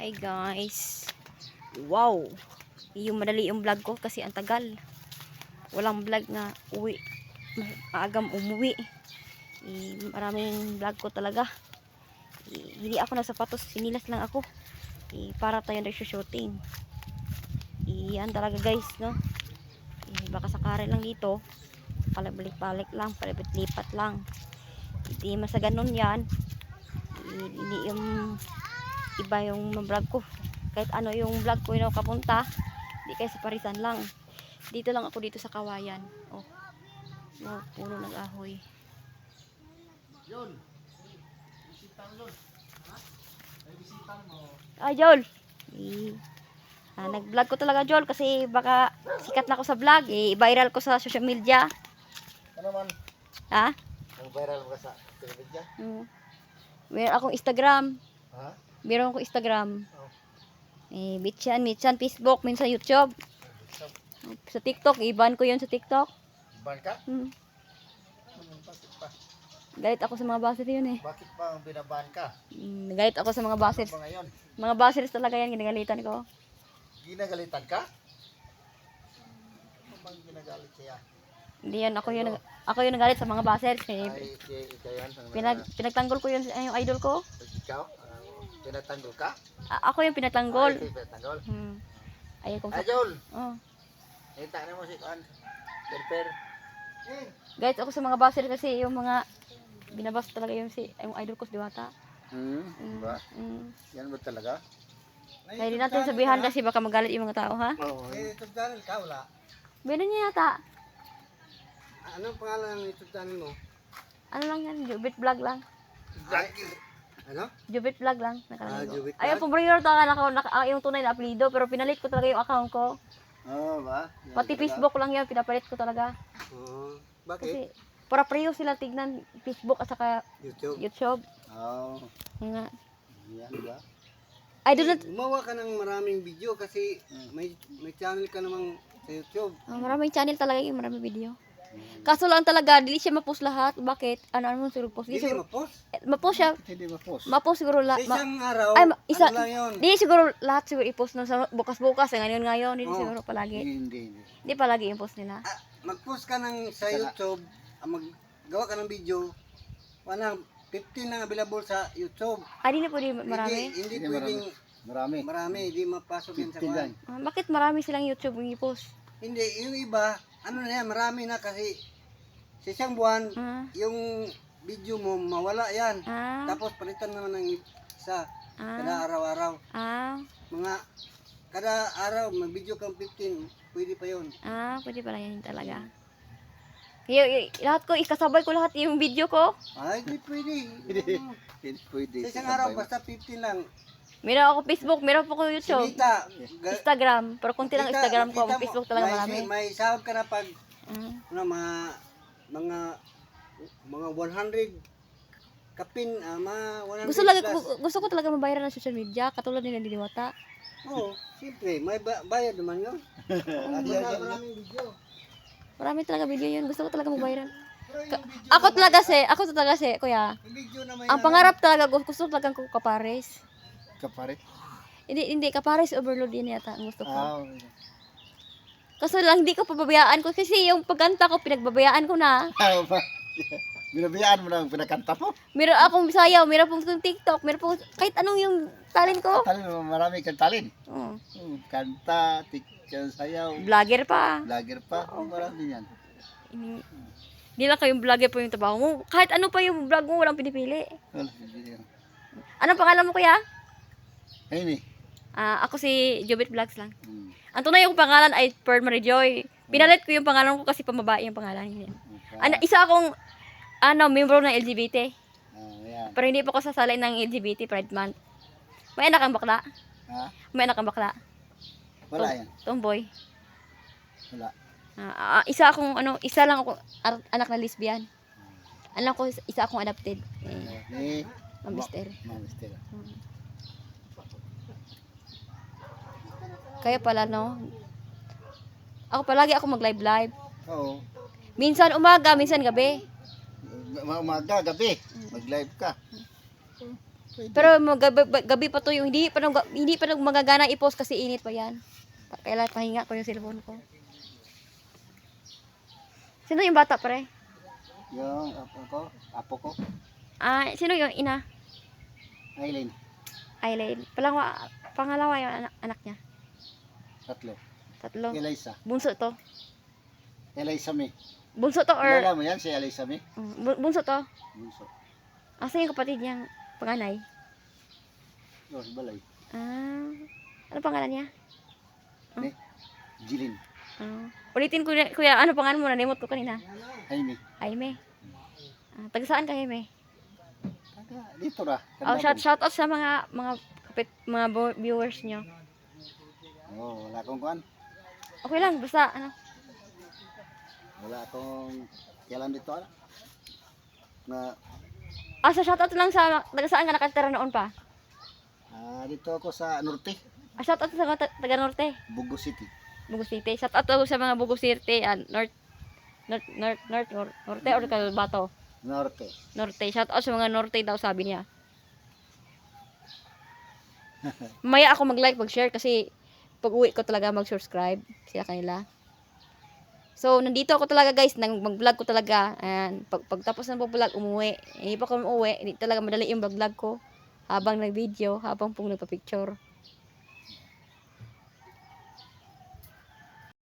Hi guys. Wow. Yung madali yung vlog ko kasi ang tagal. Walang vlog na uwi. Maagam umuwi. Maraming vlog ko talaga. Hindi ako na sapatos. Sinilas lang ako. Para tayo nag-shooting. Yan talaga guys, no? Baka sakari lang dito. Palabalik-balik lang. Palabit-lipat lang. Hindi masa ganun yan. Hindi yung iba yung vlog ko. Kahit ano yung vlog ko yung kapunta, hindi kayo sa parisan lang. Dito lang ako dito sa Kawayan. Oh, puno ng ahoy. Yun. Bisitang yun. Ha? May bisitang mo. Jol. Nag-vlog ko talaga, Jol, kasi baka sikat na ako sa vlog. Viral ko sa social media. Ano man? Ha? Ang viral mo ka sa televidya? Meron akong Instagram. Ha? Meron akong Instagram. Oh. Mitchan, Facebook, minsan YouTube. Sa TikTok, iban ko yun sa TikTok. Ban ka? Bakit pa? Galit ako sa mga bashers yun eh. Bakit pa ang binaban ka? Galit ako sa mga bashers. Ano ba ngayon? Mga bashers talaga yan, ginagalitan ko. Ginagalitan ka? Ano bang ginagalit siya? Hindi yan, ako yung nagalit sa mga bashers. Ay, ikaw yan. Pinagtanggol ko yun, yung idol ko. Ikaw? Pinatanggol ka? Ako yung pinatanggol. Ay, pinatanggol. Ayaw kong Ajol! Oh. Kita na mo si Kuan. Per. Galit ako sa mga bashers kasi yung mga binabas talaga yung idol ko si Diwata. Diba? Yan ba talaga? Kaya di natin sabihan kasi baka magalit yung mga tao, ha? Oo. YouTube channel ka, wala? Meron niya yata. Anong pangalan ng YouTube channel mo? Ano lang yan, Jubit Vlog lang. Ano? Jubit Vlog lang. Nakalagay ko. Jubit Ay, yung pumrior talaga yung tunay na apelido, pero pinalit ko talaga yung account ko. Oo ba? Pati Facebook lang yan, pinapalit ko talaga. Oo. Bakit? Kasi, para pareho sila tignan Facebook at saka YouTube. Oo. Nga. Yan ba? I do not... Gumawa ka ng maraming video kasi may channel ka namang sa YouTube. maraming channel talaga yung maraming video. Kaso lang talaga, dili siya ma-post lahat. Bakit? Ano mo siguro post? Hindi Siguro, ma-post. ma-post siya. Hindi ma-post. Ma-post siguro Sa lahat. isang araw, Ay, isa, ano lang yun? di siguro lahat siguro i-post na sa bukas-bukas. Ngayon. Hindi Oo. siguro palagi. Hindi. Hindi palagi yung post nila. Mag-post ka sa YouTube, maggawa ka ng video, 15 na available sa YouTube. Di na pwede marami. Hindi Hindi pwedeng Marami. marami, hindi mapasok yan sa 15 lang. kwan. Bakit marami silang YouTube yung i-post? Hindi, yung iba, ano na yan, marami na kasi sa isang buwan, yung video mo mawala yan. Tapos palitan naman ng isa kada araw-araw. Mga kada araw mag-video kang 15, pwede pa yun. Pwede pala yan talaga. Lahat ko, ikasabay ko lahat yung video ko. Ay, hindi pwede. Hindi pwede. Sa isang araw, basta 15 lang. Meron ako Facebook, meron po ko YouTube. Sinita, Instagram. Pero kunti lang Instagram ko. Ang Facebook talaga marami. May sahod ka na pag Mm. ano, mga 100 kapin, mga 100 Gusto ko talaga mabayaran ng social media. Katulad nila ni Diwata. Oo, siyempre, may bayad naman yun. Maraming video. Marami talaga video yun. Gusto ko talaga mabayaran. Pero yung video, Ako talaga si, kuya. yung video na may Ang pangarap talaga, gusto talaga ko kapares. Kapare. Hindi, kapares overload din yata ang gusto ko. Okay. Kaso lang, hindi ko pababayaan ko. Kasi yung pagkanta ko, pinagbabayaan ko na. Binabiyaan mo ng pinakanta mo? Meron akong sayaw, meron pong TikTok, meron pong kahit anong yung talent ko. Talin mo, marami kang talin. Oh. Kanta, sayaw, Vlogger pa. vlogger pa. Marami yan. Hindi lang kayong vlogger po yung trabaho mo. Kahit ano pa yung vlog mo, walang pinipili. Wala, hindi yan. Anong pangalan mo, kuya? Ayun eh. Ako si Jobit Vlogs lang. Ang tunay yung pangalan ay Pearl Marie Joy. Pinalit ko yung pangalan ko kasi pamabae yung pangalan niya. Isa akong member ng LGBT. Yan. Pero hindi pa ako sasalay ng LGBT Pride Month. May anak ang bakla. Ha? May anak ang bakla. Wala yan. Tomboy. Wala. Isa lang ako anak na lesbian. Anak ko isa akong adopted. Mamister. Mamister. Kaya pala no. Palagi ako mag-live. Oo. Minsan umaga, minsan gabi. Umaga, gabi. Mag-live ka. Pwede. Pero gabi pa to yung hindi pa magagana i-post kasi init pa yan. Kailan pahinga ko yung cellphone ko. Sino yung bata pre? Yung apo ko, Sino yung ina? Aileen, Aileen. Pangalawa yung anak niya. 3. Tatlo. Eliza. Bunso to. Eliza May. Bunso to or Kilala mo yan si Eliza May? bunso to. Bunso. Asa yung kapatid niyang panganay? Oh, balay. Ano pangalan niya? Ne? Jilin. Ulitin ko kuya, ano pangalan mo? Nanimot ko kanina. Jaime. Jaime. Taga saan ka, Jaime? Dito ra. Shout out sa mga viewers niyo. Oh, wala akong kuan. Okay lang, basta ano. Wala akong kailan dito ala. Na Sa shout out lang sa taga saan ka nakatira noon pa? dito ako sa Norte, Shout out sa mga taga Norte, Bugo City. Bugo City. Shout out ako sa mga Bugo City, Norte or Calbato. Norte. Norte. Shout out sa mga Norte daw sabi niya. Maya ako mag-like, mag-share kasi pag uwi ko talaga mag-subscribe sila kanila. So, nandito ako talaga guys, mag-vlog ko talaga. And pagtapos ng vlog, umuwi. Hindi pa ako umuwi, hindi talaga madali yung vlog ko. Habang nag-video, habang pong nagpa-picture.